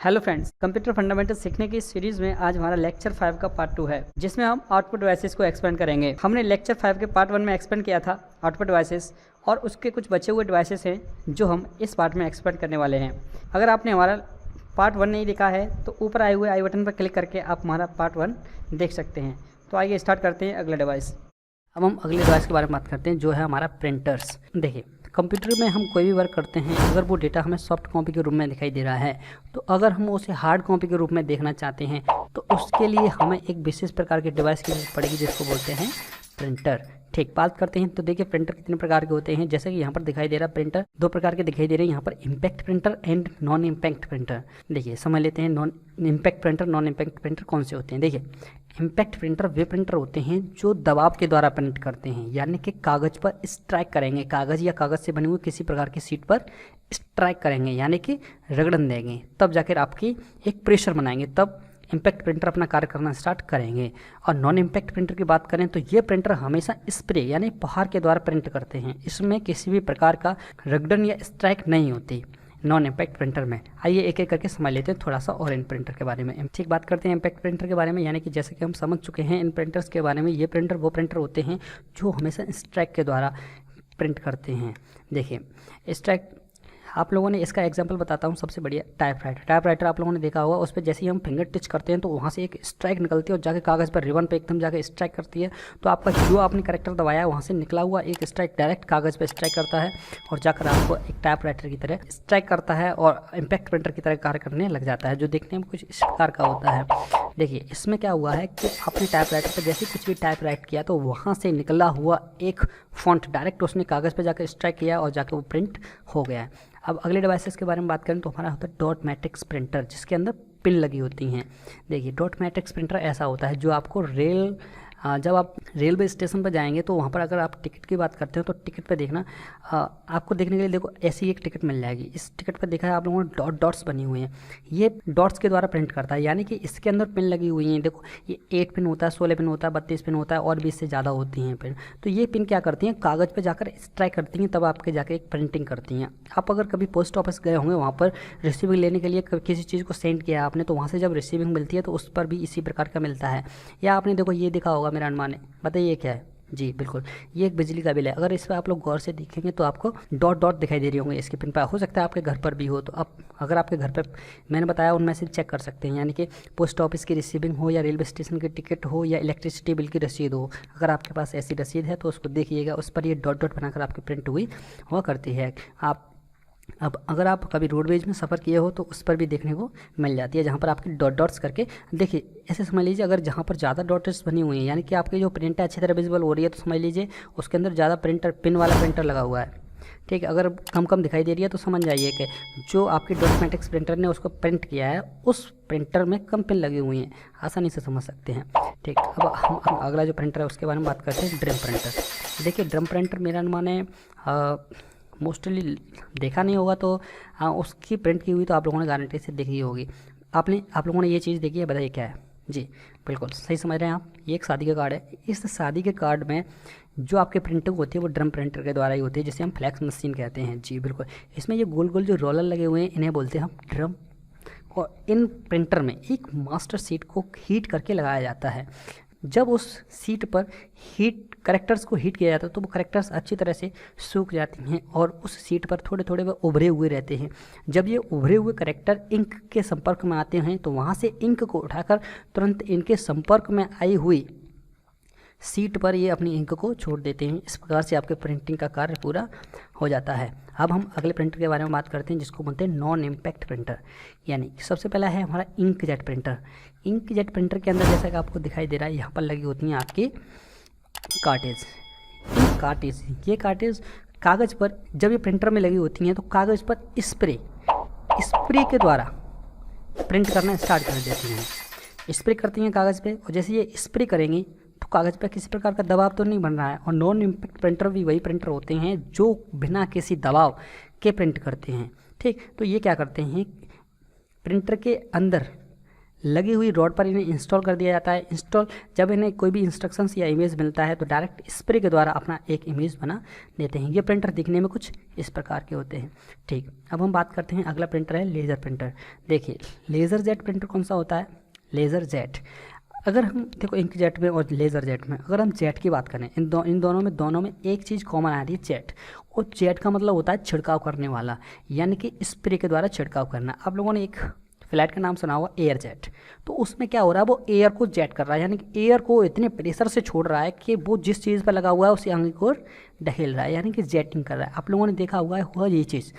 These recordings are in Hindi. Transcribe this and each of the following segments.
हेलो फ्रेंड्स, कंप्यूटर फंडामेंटल सीखने की सीरीज में आज हमारा लेक्चर 5 का पार्ट 2 है, जिसमें हम आउटपुट डिवाइसेस को एक्सपेंड करेंगे। हमने लेक्चर 5 के पार्ट 1 में एक्सपेंड किया था आउटपुट डिवाइसेस, और उसके कुछ बचे हुए डिवाइसेस हैं जो हम इस पार्ट में एक्सपेंड करने वाले हैं। अगर आपने हमारा पार्ट 1 नहीं देखा है तो ऊपर आए हुए आई बटन पर क्लिक करके आप हमारा पार्ट 1 देख सकते हैं। तो आइए स्टार्ट करते हैं अगला डिवाइस। अब हम अगले डिवाइस के बारे में बात करते हैं, जो है हमारा प्रिंटर्स। देखिए, कंप्यूटर में हम कोई भी वर्क करते हैं, अगर वो डेटा हमें सॉफ्ट कॉपी के रूप में दिखाई दे रहा है, तो अगर हम उसे हार्ड कॉपी के रूप में देखना चाहते हैं तो उसके लिए हमें एक विशेष प्रकार के डिवाइस की जरूरत पड़ेगी, जिसको बोलते हैं प्रिंटर। ठीक, बात करते हैं तो देखिए प्रिंटर कितने प्रकार के होते हैं। जैसे कि यहाँ पर दिखाई दे रहा है, प्रिंटर दो प्रकार के दिखाई दे रहे हैं यहाँ पर, impact printer and non impact printer. देखिए समझ लेते हैं non impact printer, non impact printer कौन से होते हैं। देखिए, इम्पैक्ट प्रिंटर वे प्रिंटर होते हैं जो दबाव के द्वारा प्रिंट करते हैं, यानी कि कागज़ पर स्ट्राइक करेंगे, कागज़ या कागज़ से बने हुए किसी प्रकार की शीट पर स्ट्राइक करेंगे, यानी कि रगड़न देंगे, तब जाकर आपकी एक प्रेशर बनाएंगे, तब इम्पैक्ट प्रिंटर अपना कार्य करना स्टार्ट करेंगे। और नॉन इम्पैक्ट प्रिंटर की बात करें तो ये प्रिंटर हमेशा स्प्रे यानी फुहार के द्वारा प्रिंट करते हैं, इसमें किसी भी प्रकार का रगड़न या स्ट्राइक नहीं होती नॉन इम्पैक्ट प्रिंटर में। आइए एक एक करके समझ लेते हैं थोड़ा सा और इन प्रिंटर के बारे में। ठीक, बात करते हैं इम्पैक्ट प्रिंटर के बारे में, यानी कि जैसे कि हम समझ चुके हैं इन प्रिंटर्स के बारे में, ये प्रिंटर वो प्रिंटर होते हैं जो हमेशा स्ट्राइक के द्वारा प्रिंट करते हैं। देखिए स्ट्राइक, आप लोगों ने इसका एग्जांपल बताता हूँ। सबसे बढ़िया टाइपराइटर आप लोगों ने देखा होगा, उस पर जैसे ही हम फिंगर टच करते हैं तो वहाँ से एक स्ट्राइक निकलती है और जाके कागज़ पर रिबन पे एकदम जाके स्ट्राइक करती है। तो आपका जो आपने करेक्टर दबाया है वहाँ से निकला हुआ एक स्ट्राइक डायरेक्ट कागज़ पर स्ट्राइक करता है और जाकर आपको एक टाइपराइटर की तरह स्ट्राइक करता है और इम्पैक्ट प्रिंटर की तरह कार्य करने लग जाता है, जो देखने में कुछ इस प्रकार का होता है। देखिए इसमें क्या हुआ है कि आपने टाइपराइटर पर जैसे कुछ भी टाइप राइट किया तो वहाँ से निकला हुआ एक फॉन्ट डायरेक्ट उसने कागज़ पर जाकर स्ट्राइक किया और जाकर वो प्रिंट हो गया है। अब अगले डिवाइसेस के बारे में बात करें तो हमारा होता है डॉट मैट्रिक्स प्रिंटर, जिसके अंदर पिन लगी होती हैं। देखिए डॉट मैट्रिक्स प्रिंटर ऐसा होता है जो आपको जब आप रेलवे स्टेशन पर जाएंगे तो वहाँ पर अगर आप टिकट की बात करते हो तो टिकट पर देखना, आपको देखने के लिए देखो ऐसी एक टिकट मिल जाएगी। इस टिकट पर देखा है आप लोगों ने डॉट्स बनी हुई हैं, ये डॉट्स के द्वारा प्रिंट करता है, यानी कि इसके अंदर पिन लगी हुई हैं। देखो ये 8 पिन होता है, 16 पिन होता है, 32 पिन होता है और भी इससे ज़्यादा होती हैं पिन। तो ये पिन क्या करती हैं, कागज़ पर जाकर स्ट्राइक करती हैं, तब आपके जाकर एक प्रिंटिंग करती हैं। आप अगर कभी पोस्ट ऑफिस गए होंगे, वहाँ पर रिसीविंग लेने के लिए किसी चीज़ को सेंड किया आपने, तो वहाँ से जब रिसीविंग मिलती है तो उस पर भी इसी प्रकार का मिलता है। या आपने देखो ये देखा होगा, मेरा अनुमान है, बताइए क्या है। जी बिल्कुल, ये एक बिजली का बिल है। अगर इस पर आप लोग गौर से देखेंगे तो आपको डॉट डॉट दिखाई दे रही होंगे इसके पिन पर। हो सकता है आपके घर पर भी हो, तो अब अगर आपके घर पर मैंने बताया उनमें से चेक कर सकते हैं, यानी कि पोस्ट ऑफिस की रिसीविंग हो या रेलवे स्टेशन की टिकट हो या इलेक्ट्रिसिटी बिल की रसीद हो, अगर आपके पास ऐसी रसीद है तो उसको देखिएगा, उस पर ये डॉट डॉट बनाकर आपकी प्रिंट हुई हुआ करती है। अब अगर आप कभी रोडवेज में सफ़र किए हो तो उस पर भी देखने को मिल जाती है, जहाँ पर आपकी डॉट डॉट्स करके, देखिए ऐसे समझ लीजिए, अगर जहाँ पर ज़्यादा डॉट्स बनी हुई हैं, यानी कि आपकी जो प्रिंट है अच्छी तरह विजिबल हो रही है, तो समझ लीजिए उसके अंदर ज़्यादा पिन वाला प्रिंटर लगा हुआ है। ठीक है, अगर कम कम दिखाई दे रही है तो समझ जाइए कि जो आपकी डॉट मैट्रिक्स प्रिंटर ने उसको प्रिंट किया है उस प्रिंटर में कम पिन लगी हुई हैं, आसानी से समझ सकते हैं। ठीक, अब हम अगला जो प्रिंटर है उसके बारे में बात करते हैं, ड्रम प्रिंटर। देखिए ड्रम प्रिंटर मेरा अनुमान है मोस्टली देखा नहीं होगा, तो उसकी प्रिंट की हुई तो आप लोगों ने गारंटी से देखी होगी। आप लोगों ने ये चीज़ देखी है, बताइए क्या है। जी बिल्कुल सही समझ रहे हैं आप, ये एक शादी का कार्ड है। इस शादी के कार्ड में जो आपकी प्रिंटिंग होती है वो ड्रम प्रिंटर के द्वारा ही होती है, जिसे हम फ्लैक्स मशीन कहते हैं। जी बिल्कुल, इसमें ये गोल गोल जो रोलर लगे हुए हैं इन्हें बोलते हैं हम ड्रम। और इन प्रिंटर में एक मास्टर शीट को हीट करके लगाया जाता है। जब उस सीट पर करेक्टर्स को हीट किया जाता है तो वो करेक्टर्स अच्छी तरह से सूख जाती हैं और उस सीट पर थोड़े थोड़े वह उभरे हुए रहते हैं। जब ये उभरे हुए करेक्टर इंक के संपर्क में आते हैं तो वहाँ से इंक को उठाकर तुरंत इनके संपर्क में आई हुई सीट पर ये अपनी इंक को छोड़ देते हैं। इस प्रकार से आपके प्रिंटिंग का कार्य पूरा हो जाता है। अब हम अगले प्रिंटर के बारे में बात करते हैं, जिसको बोलते हैं नॉन इम्पैक्ट प्रिंटर। यानी सबसे पहला है हमारा इंकजेट प्रिंटर। इंकजेट प्रिंटर के अंदर जैसा कि आपको दिखाई दे रहा है, यहाँ पर लगी होती हैं आपकी कार्टेज। ये कार्टेज कागज़ पर जब ये प्रिंटर में लगी होती हैं तो कागज़ पर स्प्रे के द्वारा प्रिंट करना स्टार्ट कर देती हैं। स्प्रे करती हैं कागज़ पे, और जैसे ये स्प्रे करेंगी तो कागज़ पर किसी प्रकार का दबाव तो नहीं बन रहा है। और नॉन इम्पैक्ट प्रिंटर भी वही प्रिंटर होते हैं जो बिना किसी दबाव के प्रिंट करते हैं। ठीक, तो ये क्या करते हैं, प्रिंटर के अंदर लगी हुई रॉड पर इन्हें इंस्टॉल कर दिया जाता है। इंस्टॉल जब इन्हें कोई भी इंस्ट्रक्शंस या इमेज मिलता है तो डायरेक्ट स्प्रे के द्वारा अपना एक इमेज बना देते हैं। ये प्रिंटर दिखने में कुछ इस प्रकार के होते हैं। ठीक, अब हम बात करते हैं, अगला प्रिंटर है लेज़र प्रिंटर। देखिए लेज़र जेट प्रिंटर कौन सा होता है, लेज़र जेट। अगर हम देखो इंक जेट में और लेज़र जेट में अगर हम जेट की बात करें, इन दोनों में एक चीज़ कॉमन आ रही है, जेट। और जेट का मतलब होता है छिड़काव करने वाला, यानी कि स्प्रे के द्वारा छिड़काव करना। आप लोगों ने एक फ्लैट का नाम सुना हुआ एयर जेट, तो उसमें क्या हो रहा है, वो एयर को जेट कर रहा है, यानी कि एयर को इतने प्रेशर से छोड़ रहा है कि वो जिस चीज़ पर लगा हुआ है उसे आगे को ढकेल रहा है, यानी कि जेटिंग कर रहा है। आप लोगों ने देखा हुआ ये चीज़,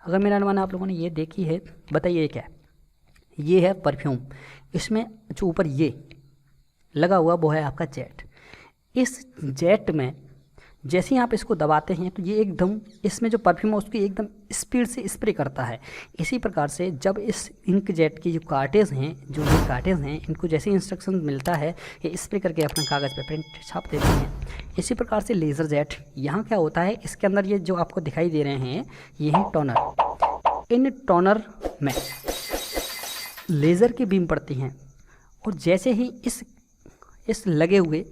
अगर मेरा अनुमान आप लोगों ने ये देखी है, बताइए क्या है। ये है परफ्यूम, इसमें जो ऊपर ये लगा हुआ वो है आपका जेट। इस जेट में जैसे ही आप इसको दबाते हैं तो ये एकदम इसमें जो परफ्यूम है उसकी एकदम स्पीड से स्प्रे करता है। इसी प्रकार से जब इस इंक जेट की जो कार्टेज हैं इनको जैसे इंस्ट्रक्शन मिलता है ये स्प्रे करके अपना कागज़ पे प्रिंट छाप देते हैं। इसी प्रकार से लेज़र जेट, यहाँ क्या होता है, इसके अंदर ये जो आपको दिखाई दे रहे हैं ये हैं टोनर। इन टोनर में लेज़र की बीम पड़ती हैं और जैसे ही इस लगे हुए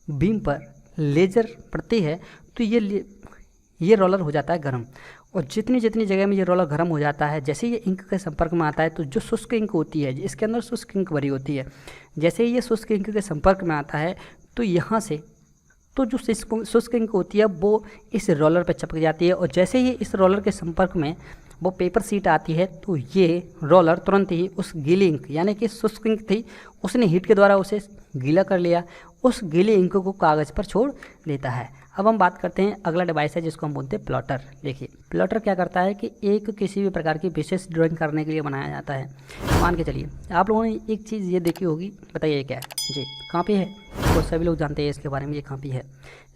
बीम पर लेज़र पड़ती है तो ये रोलर हो जाता है गर्म। और जितनी जगह में ये रोलर गर्म हो जाता है, जैसे ये इंक के संपर्क में आता है तो जो शुष्क इंक होती है, इसके अंदर शुष्क इंक भरी होती है, जैसे ही ये शुष्क इंक के संपर्क में आता है तो यहाँ से तो जो शुष्क इंक होती है वो इस रोलर पर चिपक जाती है। और जैसे ही इस रोलर के संपर्क में वो पेपर शीट आती है तो ये रोलर तुरंत ही उस गीली इंक, यानी कि शुष्क इंक थी, उसने हीट के द्वारा उसे गीला कर लिया, उस गीले इंक को कागज़ पर छोड़ देता है। अब हम बात करते हैं, अगला डिवाइस है जिसको हम बोलते हैं प्लॉटर। देखिए प्लॉटर क्या करता है कि एक किसी भी प्रकार की विशेष ड्राइंग करने के लिए बनाया जाता है। मान के चलिए आप लोगों ने एक चीज़ ये देखी होगी, बताइए क्या है जी, कापी है। तो सभी लोग जानते हैं इसके बारे में, ये कापी है।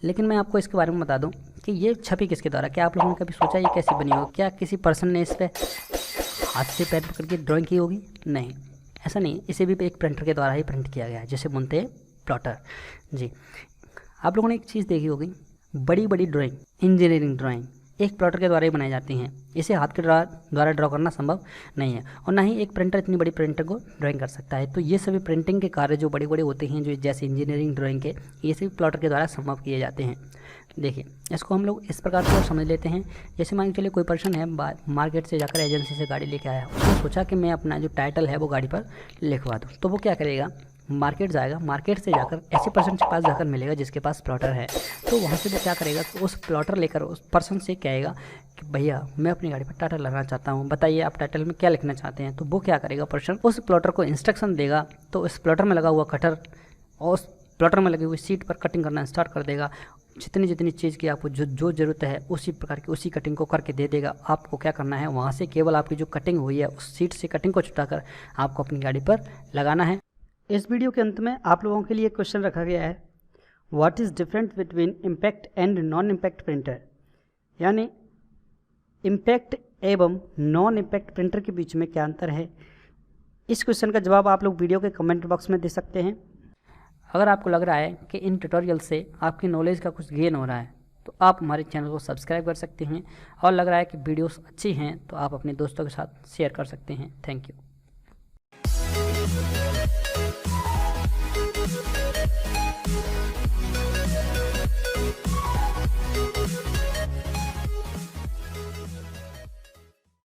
लेकिन मैं आपको इसके बारे में बता दूं कि ये छपी किसके द्वारा। क्या आप लोगों ने कभी सोचा ये कैसी बनी होगी? क्या किसी पर्सन ने इस पर हाथ से पैर पकड़ के ड्राइंग की होगी? नहीं, ऐसा नहीं। इसे भी एक प्रिंटर के द्वारा ही प्रिंट किया गया है, जिसे बोलते हैं प्लॉटर जी। आप लोगों ने एक चीज़ देखी होगी, बड़ी ड्राइंग, इंजीनियरिंग ड्राइंग एक प्लॉटर के द्वारा ही बनाई जाती हैं। इसे हाथ के द्वारा ड्रॉ करना संभव नहीं है, और ना ही एक प्रिंटर इतनी बड़ी प्रिंटर को ड्राइंग कर सकता है। तो ये सभी प्रिंटिंग के कार्य जो बड़े होते हैं, जो जैसे इंजीनियरिंग ड्राइंग के, ये सभी प्लॉटर के द्वारा संभव किए जाते हैं। देखिए इसको हम लोग इस प्रकार से और समझ लेते हैं। जैसे मान के चलिए कोई पर्सन है, मार्केट से जाकर एजेंसी से गाड़ी लेके आया, उसने सोचा कि मैं अपना जो टाइटल है वो गाड़ी पर लिखवा दूँ। तो वो क्या करेगा, मार्केट जाएगा, मार्केट से जाकर ऐसे पर्सन के पास जाकर मिलेगा जिसके पास प्लॉटर है। तो वहाँ से वो क्या करेगा, तो उस प्लॉटर लेकर उस पर्सन से कहेगा कि भैया मैं अपनी गाड़ी पर टाइटल लगाना चाहता हूँ, बताइए आप टाइटल में क्या लिखना चाहते हैं। तो वो क्या करेगा, पर्सन उस प्लॉटर को इंस्ट्रक्शन देगा। तो उस प्लॉटर में लगा हुआ कटर और उस प्लॉटर में लगी हुई सीट पर कटिंग करना स्टार्ट कर देगा। जितनी चीज़ की आपको जो ज़रूरत है उसी प्रकार की उसी कटिंग को करके दे देगा। आपको क्या करना है, वहाँ से केवल आपकी जो कटिंग हुई है उस सीट से कटिंग को छुटाकर आपको अपनी गाड़ी पर लगाना है। इस वीडियो के अंत में आप लोगों के लिए क्वेश्चन रखा गया है, what is different between impact and non impact printer, यानी इम्पैक्ट एवं नॉन इम्पैक्ट प्रिंटर के बीच में क्या अंतर है। इस क्वेश्चन का जवाब आप लोग वीडियो के कमेंट बॉक्स में दे सकते हैं। अगर आपको लग रहा है कि इन ट्यूटोरियल से आपकी नॉलेज का कुछ गेन हो रहा है तो आप हमारे चैनल को सब्सक्राइब कर सकते हैं, और लग रहा है कि वीडियोस अच्छी हैं तो आप अपने दोस्तों के साथ शेयर कर सकते हैं। Thank you.